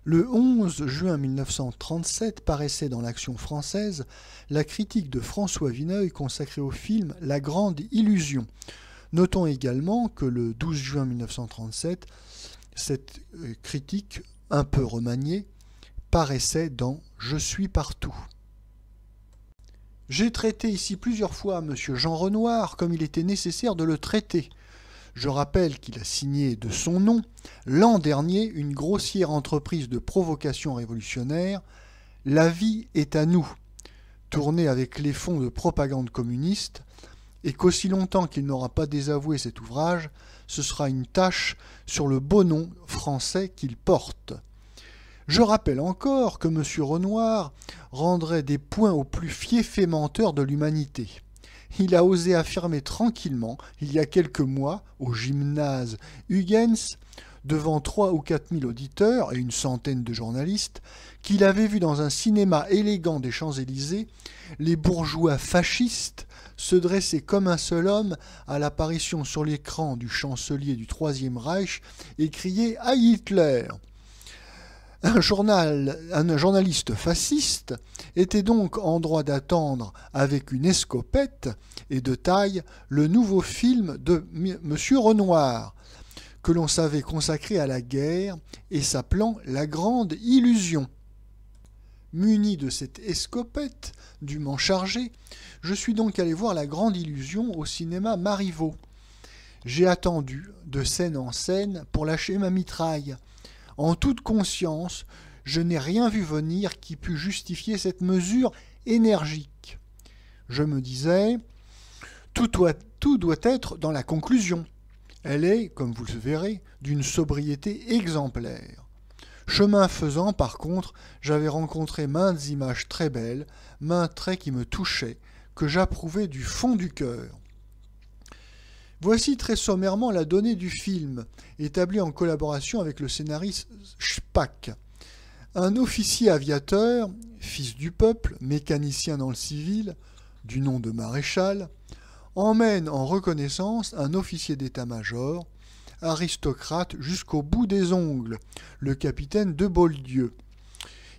Le 11 juin 1937 paraissait dans l'Action française la critique de François Vineuil consacrée au film La Grande Illusion. Notons également que le 12 juin 1937, cette critique, un peu remaniée, paraissait dans Je suis partout. J'ai traité ici plusieurs fois M. Jean Renoir comme il était nécessaire de le traiter. Je rappelle qu'il a signé de son nom, l'an dernier, une grossière entreprise de provocation révolutionnaire, La vie est à nous, tournée avec les fonds de propagande communiste, et qu'aussi longtemps qu'il n'aura pas désavoué cet ouvrage, ce sera une tache sur le beau nom français qu'il porte. Je rappelle encore que M. Renoir rendrait des points aux plus fiefés menteurs de l'humanité. Il a osé affirmer tranquillement, il y a quelques mois, au gymnase Huygens, devant 3 ou 4 000 auditeurs et une centaine de journalistes, qu'il avait vu dans un cinéma élégant des Champs-Élysées les bourgeois fascistes se dresser comme un seul homme à l'apparition sur l'écran du chancelier du Troisième Reich et crier « à Hitler !» Un journaliste fasciste était donc en droit d'attendre avec une escopette et de taille le nouveau film de M. Renoir, que l'on savait consacré à la guerre et s'appelant La Grande Illusion. Muni de cette escopette, dûment chargée, je suis donc allé voir La Grande Illusion au cinéma Marivaux. J'ai attendu, de scène en scène, pour lâcher ma mitraille. En toute conscience, je n'ai rien vu venir qui pût justifier cette mesure énergique. Je me disais, tout doit être dans la conclusion. Elle est, comme vous le verrez, d'une sobriété exemplaire. Chemin faisant, par contre, j'avais rencontré maintes images très belles, maints traits qui me touchaient, que j'approuvais du fond du cœur. Voici très sommairement la donnée du film, établie en collaboration avec le scénariste Spack. Un officier aviateur, fils du peuple, mécanicien dans le civil, du nom de maréchal, emmène en reconnaissance un officier d'état-major, aristocrate jusqu'au bout des ongles, le capitaine de Boldieu.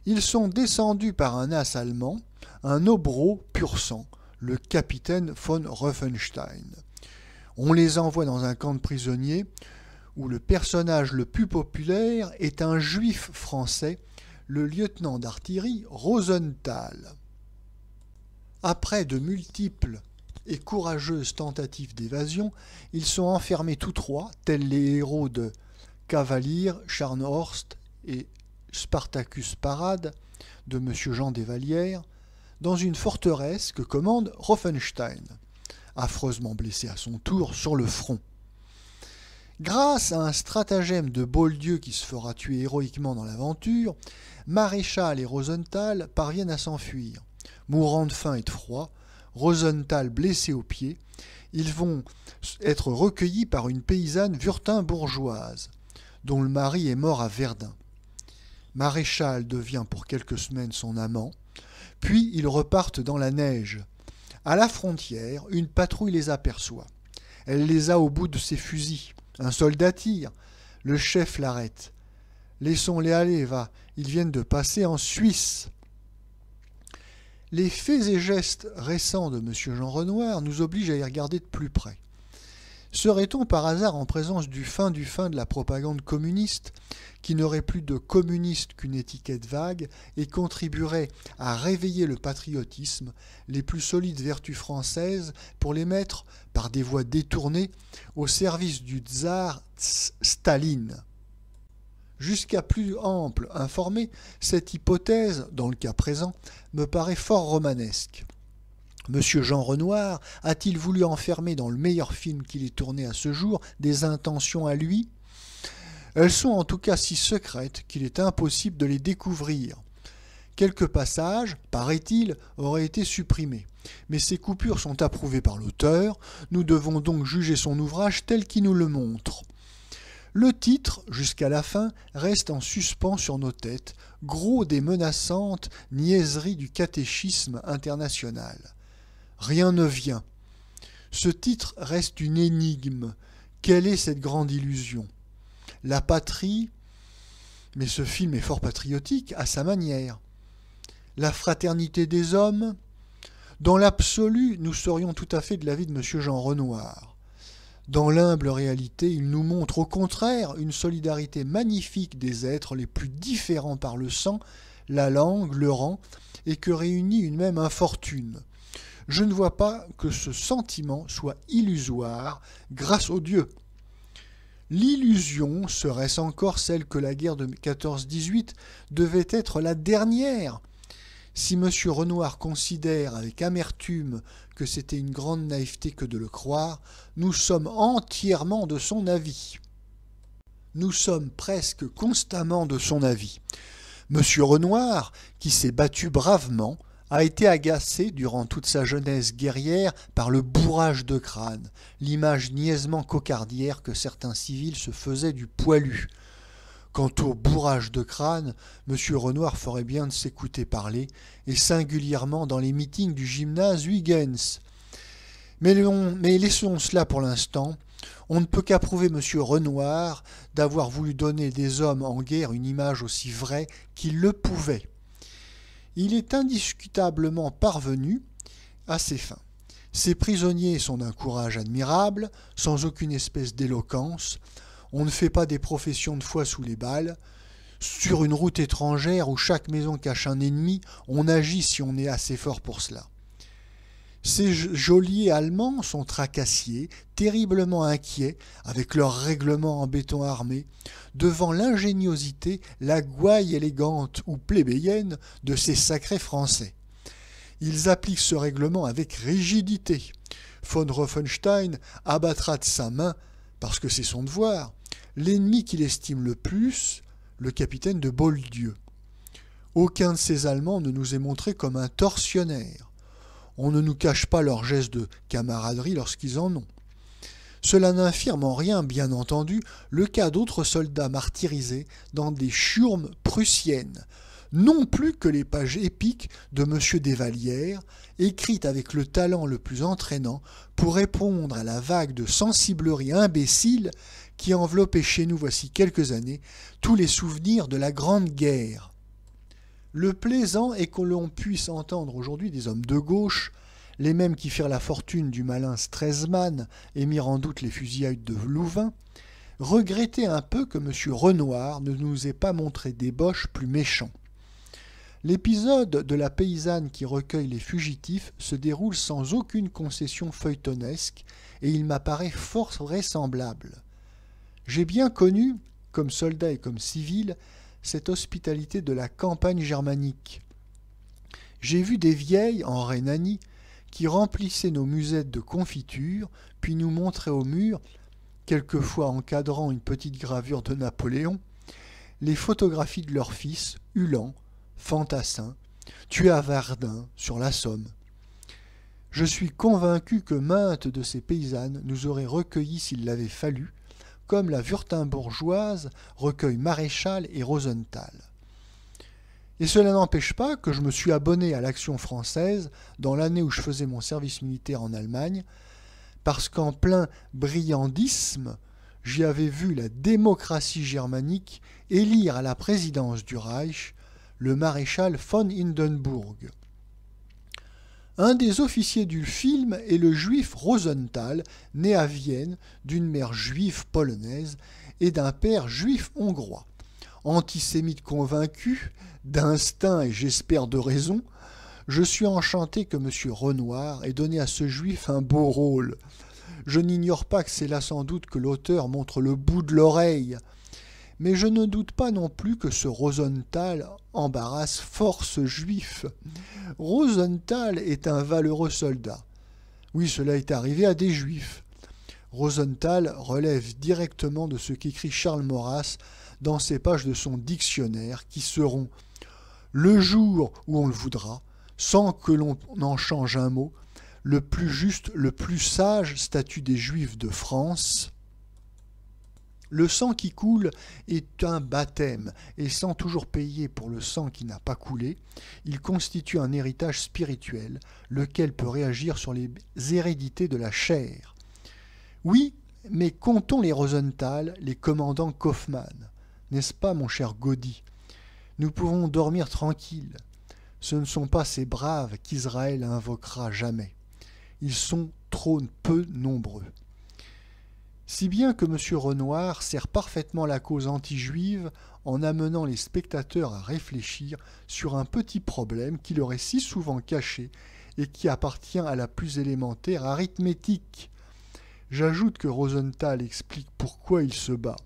Ils sont descendus par un as allemand, un obro pur sang, le capitaine von Ruffenstein. On les envoie dans un camp de prisonniers où le personnage le plus populaire est un juif français, le lieutenant d'artillerie Rosenthal. Après de multiples et courageuses tentatives d'évasion, ils sont enfermés tous trois, tels les héros de Cavalier, Scharnhorst et Spartacus Parade de M. Jean Desvallières, dans une forteresse que commande Ruffenstein, affreusement blessé à son tour sur le front. Grâce à un stratagème de Boldieu qui se fera tuer héroïquement dans l'aventure, Maréchal et Rosenthal parviennent à s'enfuir. Mourant de faim et de froid, Rosenthal blessé aux pieds, ils vont être recueillis par une paysanne wurtembourgeoise, dont le mari est mort à Verdun. Maréchal devient pour quelques semaines son amant, puis ils repartent dans la neige. À la frontière, une patrouille les aperçoit. Elle les a au bout de ses fusils. Un soldat tire. Le chef l'arrête. Laissons-les aller, va. Ils viennent de passer en Suisse. Les faits et gestes récents de M. Jean Renoir nous obligent à y regarder de plus près. Serait-on par hasard en présence du fin de la propagande communiste, qui n'aurait plus de communiste qu'une étiquette vague et contribuerait à réveiller le patriotisme, les plus solides vertus françaises, pour les mettre, par des voies détournées, au service du tsar Staline? Jusqu'à plus ample informé, cette hypothèse, dans le cas présent, me paraît fort romanesque. Monsieur Jean Renoir a-t-il voulu enfermer dans le meilleur film qu'il ait tourné à ce jour des intentions à lui? Elles sont en tout cas si secrètes qu'il est impossible de les découvrir. Quelques passages, paraît-il, auraient été supprimés. Mais ces coupures sont approuvées par l'auteur, nous devons donc juger son ouvrage tel qu'il nous le montre. Le titre, jusqu'à la fin, reste en suspens sur nos têtes, gros des menaçantes niaiseries du catéchisme international. Rien ne vient. Ce titre reste une énigme. Quelle est cette grande illusion? La patrie, Mais ce film est fort patriotique à sa manière. La fraternité des hommes, dans l'absolu, nous serions tout à fait de l'avis de M. Jean Renoir. Dans l'humble réalité, il nous montre au contraire une solidarité magnifique des êtres les plus différents par le sang, la langue, le rang, et que réunit une même infortune. Je ne vois pas que ce sentiment soit illusoire grâce aux dieux. L'illusion serait-ce encore celle que la guerre de 14-18 devait être la dernière. Si M. Renoir considère avec amertume que c'était une grande naïveté que de le croire, nous sommes entièrement de son avis. Nous sommes presque constamment de son avis. M. Renoir, qui s'est battu bravement, a été agacé durant toute sa jeunesse guerrière par le bourrage de crâne, l'image niaisement cocardière que certains civils se faisaient du poilu. Quant au bourrage de crâne, M. Renoir ferait bien de s'écouter parler, et singulièrement dans les meetings du gymnase Huygens. Mais laissons cela pour l'instant. On ne peut qu'approuver M. Renoir d'avoir voulu donner des hommes en guerre une image aussi vraie qu'il le pouvait. Il est indiscutablement parvenu à ses fins. Ses prisonniers sont d'un courage admirable, sans aucune espèce d'éloquence. On ne fait pas des professions de foi sous les balles. Sur une route étrangère où chaque maison cache un ennemi, on agit si on est assez fort pour cela. Ces geôliers allemands sont tracassiers, terriblement inquiets, avec leurs règlements en béton armé, devant l'ingéniosité, la gouaille élégante ou plébéienne de ces sacrés Français. Ils appliquent ce règlement avec rigidité. Von Riefenstein abattra de sa main, parce que c'est son devoir, l'ennemi qu'il estime le plus, le capitaine de Boldieu. Aucun de ces Allemands ne nous est montré comme un tortionnaire. On ne nous cache pas leurs gestes de camaraderie lorsqu'ils en ont. Cela n'infirme en rien, bien entendu, le cas d'autres soldats martyrisés dans des chiourmes prussiennes, non plus que les pages épiques de M. Desvallières, écrites avec le talent le plus entraînant pour répondre à la vague de sensiblerie imbécile qui enveloppait chez nous voici quelques années tous les souvenirs de la Grande Guerre. Le plaisant est que l'on puisse entendre aujourd'hui des hommes de gauche, les mêmes qui firent la fortune du malin Stresemann et mirent en doute les fusillades de Louvain, regretter un peu que M. Renoir ne nous ait pas montré des boches plus méchants. L'épisode de la paysanne qui recueille les fugitifs se déroule sans aucune concession feuilletonesque et il m'apparaît fort vraisemblable. J'ai bien connu, comme soldat et comme civil, cette hospitalité de la campagne germanique. J'ai vu des vieilles en Rhénanie qui remplissaient nos musettes de confiture, puis nous montraient au mur, quelquefois encadrant une petite gravure de Napoléon, les photographies de leurs fils, Ulan, Fantassin, tués à Verdun, sur la Somme. Je suis convaincu que maintes de ces paysannes nous auraient recueillis s'il l'avait fallu, comme la Wurtembourgeoise recueille Maréchal et Rosenthal. Et cela n'empêche pas que je me suis abonné à l'Action française dans l'année où je faisais mon service militaire en Allemagne, parce qu'en plein brillandisme, j'y avais vu la démocratie germanique élire à la présidence du Reich le maréchal von Hindenburg. Un des officiers du film est le juif Rosenthal, né à Vienne d'une mère juive polonaise et d'un père juif hongrois. Antisémite convaincu, d'instinct et j'espère de raison, je suis enchanté que M. Renoir ait donné à ce juif un beau rôle. Je n'ignore pas que c'est là sans doute que l'auteur montre le bout de l'oreille. Mais je ne doute pas non plus que ce Rosenthal embarrasse fort ce juif. Rosenthal est un valeureux soldat. Oui, cela est arrivé à des juifs. Rosenthal relève directement de ce qu'écrit Charles Maurras dans ses pages de son dictionnaire, qui seront « le jour où on le voudra, sans que l'on en change un mot, le plus juste, le plus sage statut des Juifs de France ». Le sang qui coule est un baptême, et sans toujours payer pour le sang qui n'a pas coulé, il constitue un héritage spirituel, lequel peut réagir sur les hérédités de la chair. Oui, mais comptons les Rosenthal, les commandants Kaufmann. N'est-ce pas, mon cher Gaudi? Nous pouvons dormir tranquilles. Ce ne sont pas ces braves qu'Israël invoquera jamais. Ils sont trop peu nombreux. Si bien que M. Renoir sert parfaitement la cause anti-juive en amenant les spectateurs à réfléchir sur un petit problème qui leur est si souvent caché et qui appartient à la plus élémentaire arithmétique. J'ajoute que Rosenthal explique pourquoi il se bat.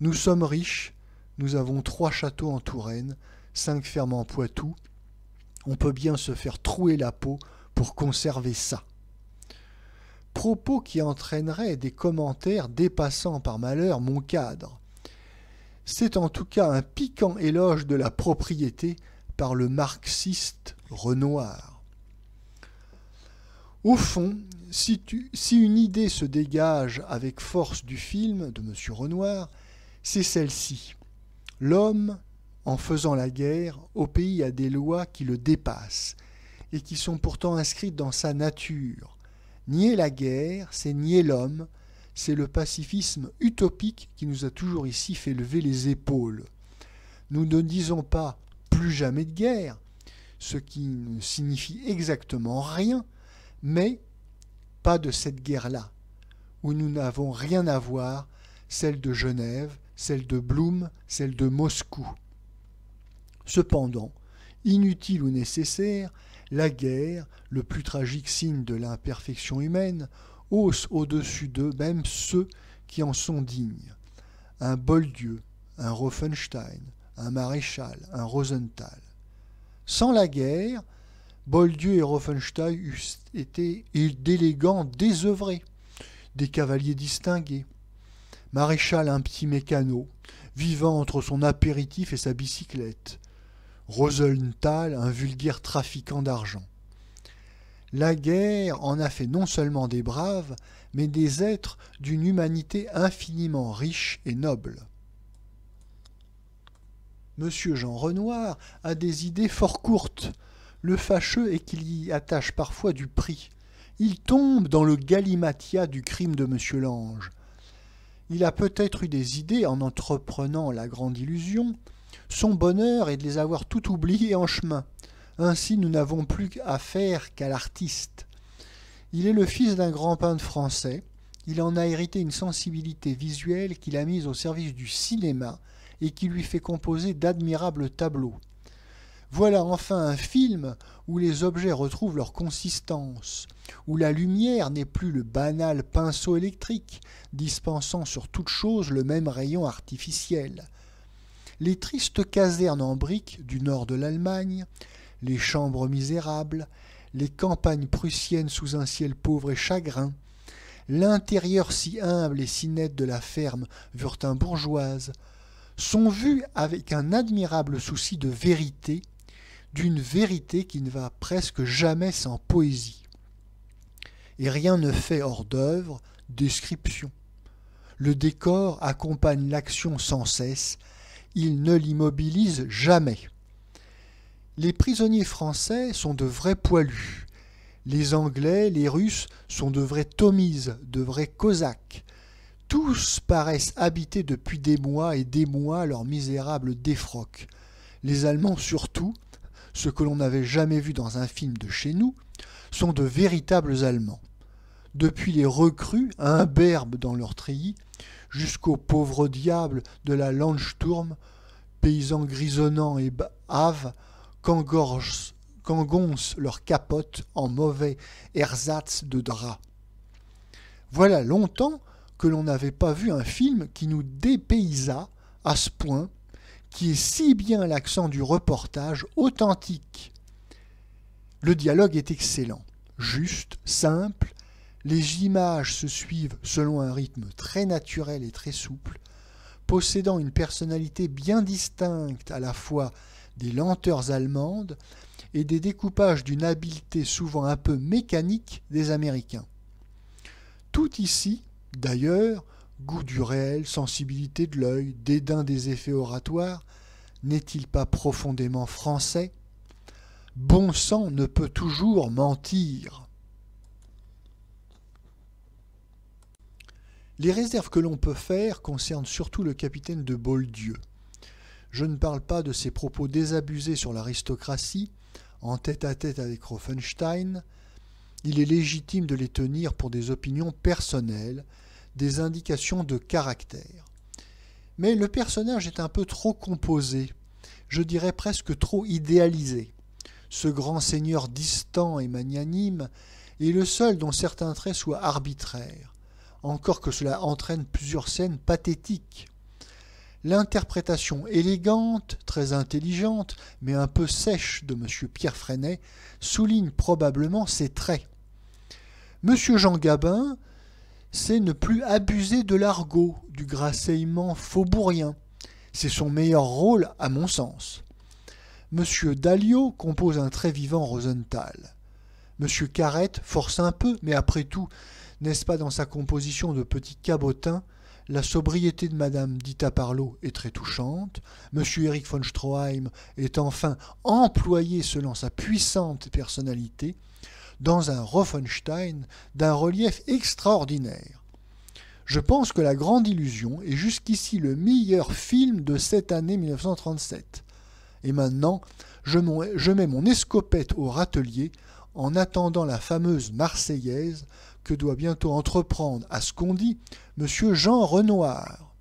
Nous sommes riches, nous avons 3 châteaux en Touraine, 5 fermes en Poitou. On peut bien se faire trouer la peau pour conserver ça. Propos qui entraîneraient des commentaires dépassant par malheur mon cadre. C'est en tout cas un piquant éloge de la propriété par le marxiste Renoir. Au fond, si une idée se dégage avec force du film de M. Renoir, c'est celle-ci. L'homme, en faisant la guerre, obéit à des lois qui le dépassent et qui sont pourtant inscrites dans sa nature. Nier la guerre, c'est nier l'homme, c'est le pacifisme utopique qui nous a toujours ici fait lever les épaules. Nous ne disons pas « plus jamais de guerre », ce qui ne signifie exactement rien, mais pas de cette guerre-là, où nous n'avons rien à voir, celle de Genève, celle de Blum, celle de Moscou. Cependant, inutile ou nécessaire, la guerre, le plus tragique signe de l'imperfection humaine, hausse au-dessus d'eux même ceux qui en sont dignes. Un Boieldieu, un Rauffenstein, un Maréchal, un Rosenthal. Sans la guerre, Boieldieu et Rauffenstein eussent été d'élégants désœuvrés, des cavaliers distingués. Maréchal un petit mécano, vivant entre son apéritif et sa bicyclette. Rosenthal un vulgaire trafiquant d'argent. La guerre en a fait non seulement des braves, mais des êtres d'une humanité infiniment riche et noble. Monsieur Jean Renoir a des idées fort courtes. Le fâcheux est qu'il y attache parfois du prix. Il tombe dans le galimatia du crime de Monsieur Lange. Il a peut-être eu des idées en entreprenant la grande illusion. Son bonheur est de les avoir tout oubliées en chemin. Ainsi, nous n'avons plus affaire qu'à l'artiste. Il est le fils d'un grand peintre français. Il en a hérité une sensibilité visuelle qu'il a mise au service du cinéma et qui lui fait composer d'admirables tableaux. Voilà enfin un film où les objets retrouvent leur consistance, où la lumière n'est plus le banal pinceau électrique, dispensant sur toute chose le même rayon artificiel. Les tristes casernes en briques du nord de l'Allemagne, les chambres misérables, les campagnes prussiennes sous un ciel pauvre et chagrin, l'intérieur si humble et si net de la ferme wurtembourgeoise, sont vus avec un admirable souci de vérité, d'une vérité qui ne va presque jamais sans poésie. Et rien ne fait hors d'œuvre description. Le décor accompagne l'action sans cesse, il ne l'immobilise jamais. Les prisonniers français sont de vrais poilus. Les Anglais, les Russes sont de vrais Tomises, de vrais Cosaques. Tous paraissent habiter depuis des mois et des mois leur misérable défroque. Les Allemands surtout, ce que l'on n'avait jamais vu dans un film de chez nous, sont de véritables Allemands. Depuis les recrues, imberbes dans leur treillis, jusqu'aux pauvres diables de la Landsturm, paysans grisonnants et hâves, qu'engoncent leurs capotes en mauvais ersatz de drap. Voilà longtemps que l'on n'avait pas vu un film qui nous dépaysât à ce point, qui est si bien l'accent du reportage authentique. Le dialogue est excellent, juste, simple, les images se suivent selon un rythme très naturel et très souple, possédant une personnalité bien distincte à la fois des lenteurs allemandes et des découpages d'une habileté souvent un peu mécanique des Américains. Tout ici, d'ailleurs, goût du réel, sensibilité de l'œil, dédain des effets oratoires, n'est-il pas profondément français? Bon sang ne peut toujours mentir. Les réserves que l'on peut faire concernent surtout le capitaine de Boldieu. Je ne parle pas de ses propos désabusés sur l'aristocratie, en tête-à-tête avec Rauffenstein. Il est légitime de les tenir pour des opinions personnelles, des indications de caractère. Mais le personnage est un peu trop composé, je dirais presque trop idéalisé. Ce grand seigneur distant et magnanime est le seul dont certains traits soient arbitraires, encore que cela entraîne plusieurs scènes pathétiques. L'interprétation élégante, très intelligente, mais un peu sèche de M. Pierre Freinet souligne probablement ces traits. M. Jean Gabin c'est ne plus abuser de l'argot, du grasseyement faubourien. C'est son meilleur rôle à mon sens. M. Dalliot compose un très vivant Rosenthal. M. Carrette force un peu, mais après tout, n'est-ce pas dans sa composition de petit cabotin, la sobriété de Madame Dita Parlot est très touchante. M. Erich von Stroheim est enfin employé selon sa puissante personnalité, dans un Rauffenstein d'un relief extraordinaire. Je pense que La Grande Illusion est jusqu'ici le meilleur film de cette année 1937. Et maintenant, je mets mon escopette au râtelier en attendant la fameuse Marseillaise que doit bientôt entreprendre, à ce qu'on dit, M. Jean Renoir.